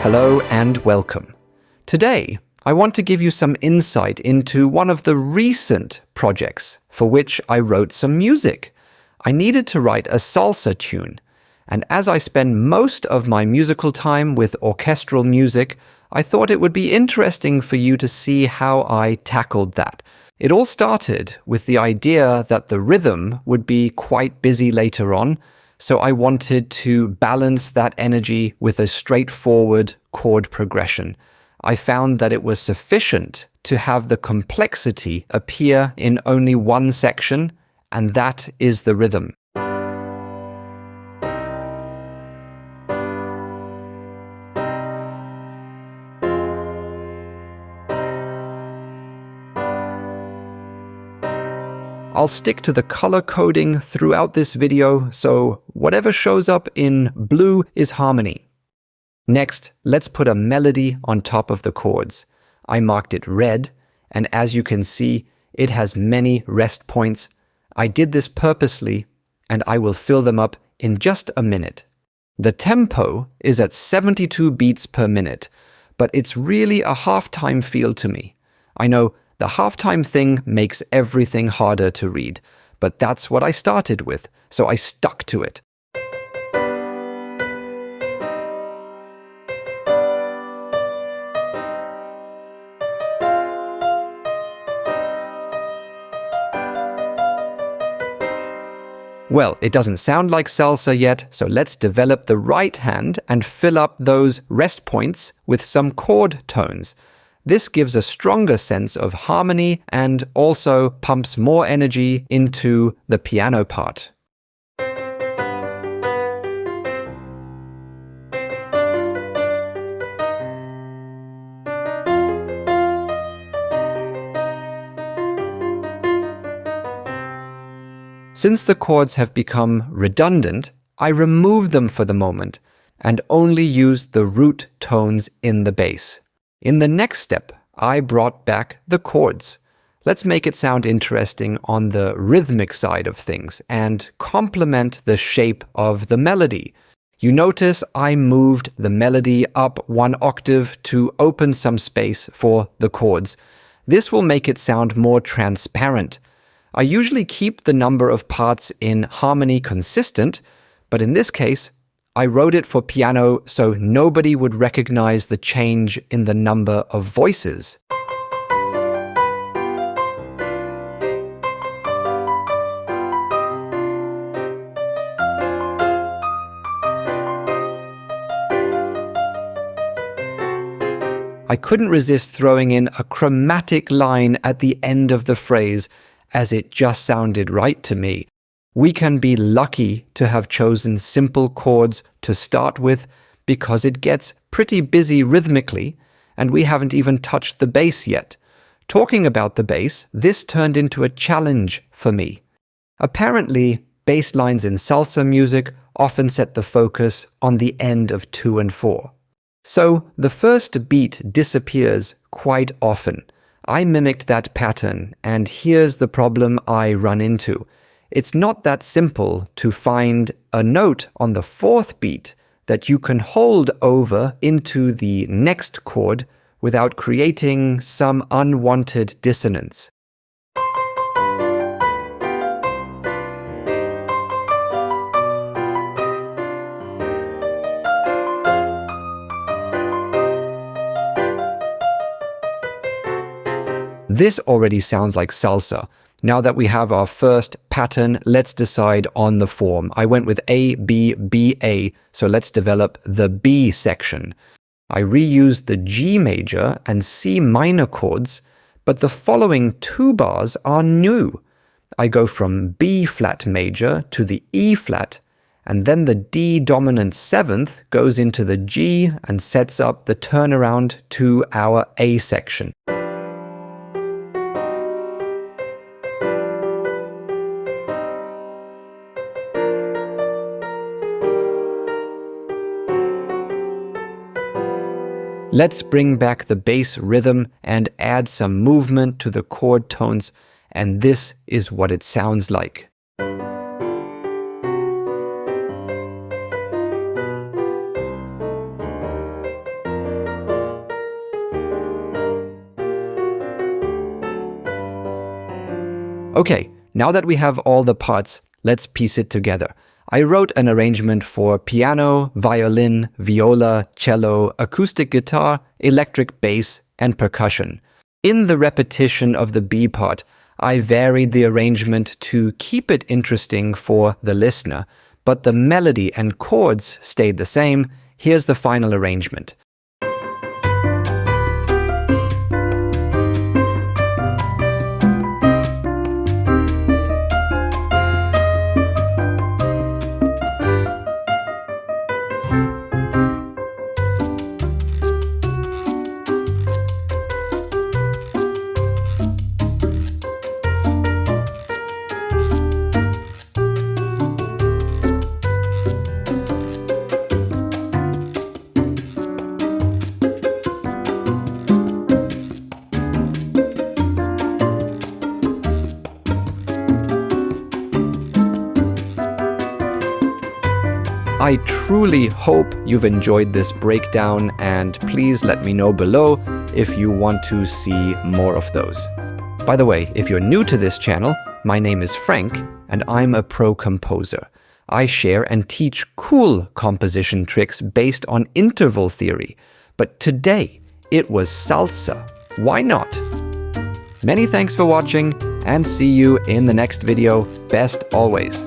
Hello and welcome. Today, I want to give you some insight into one of the recent projects for which I wrote some music. I needed to write a salsa tune, and as I spend most of my musical time with orchestral music, I thought it would be interesting for you to see how I tackled that. It all started with the idea that the rhythm would be quite busy later on, so I wanted to balance that energy with a straightforward chord progression. I found that it was sufficient to have the complexity appear in only one section, and that is the rhythm. I'll stick to the color coding throughout this video, so whatever shows up in blue is harmony. Next, let's put a melody on top of the chords. I marked it red, and as you can see, it has many rest points. I did this purposely, and I will fill them up in just a minute. The tempo is at 72 beats per minute, but it's really a halftime feel to me. I know the halftime thing makes everything harder to read, but that's what I started with, so I stuck to it. Well, it doesn't sound like salsa yet, so let's develop the right hand and fill up those rest points with some chord tones. This gives a stronger sense of harmony and also pumps more energy into the piano part. Since the chords have become redundant, I remove them for the moment and only use the root tones in the bass. In the next step, I brought back the chords. Let's make it sound interesting on the rhythmic side of things and complement the shape of the melody. You notice I moved the melody up one octave to open some space for the chords. This will make it sound more transparent. I usually keep the number of parts in harmony consistent, but in this case, I wrote it for piano so nobody would recognize the change in the number of voices. I couldn't resist throwing in a chromatic line at the end of the phrase, as it just sounded right to me. We can be lucky to have chosen simple chords to start with because it gets pretty busy rhythmically, and we haven't even touched the bass yet. Talking about the bass, this turned into a challenge for me. Apparently, bass lines in salsa music often set the focus on the end of 2 and 4. So the first beat disappears quite often. I mimicked that pattern, and here's the problem I run into. It's not that simple to find a note on the 4th beat that you can hold over into the next chord without creating some unwanted dissonance. This already sounds like salsa. Now that we have our first pattern, let's decide on the form. I went with A, B, B, A, so let's develop the B section. I reused the G major and C minor chords, but the following 2 bars are new. I go from B flat major to the E flat, and then the D dominant 7th goes into the G and sets up the turnaround to our A section. Let's bring back the bass rhythm and add some movement to the chord tones, and this is what it sounds like. Okay, now that we have all the parts, let's piece it together. I wrote an arrangement for piano, violin, viola, cello, acoustic guitar, electric bass, and percussion. In the repetition of the B part, I varied the arrangement to keep it interesting for the listener, but the melody and chords stayed the same. Here's the final arrangement. I truly hope you've enjoyed this breakdown, and please let me know below if you want to see more of those. By the way, if you're new to this channel, my name is Frank, and I'm a pro composer. I share and teach cool composition tricks based on interval theory, but today it was salsa. Why not? Many thanks for watching, and see you in the next video. Best always.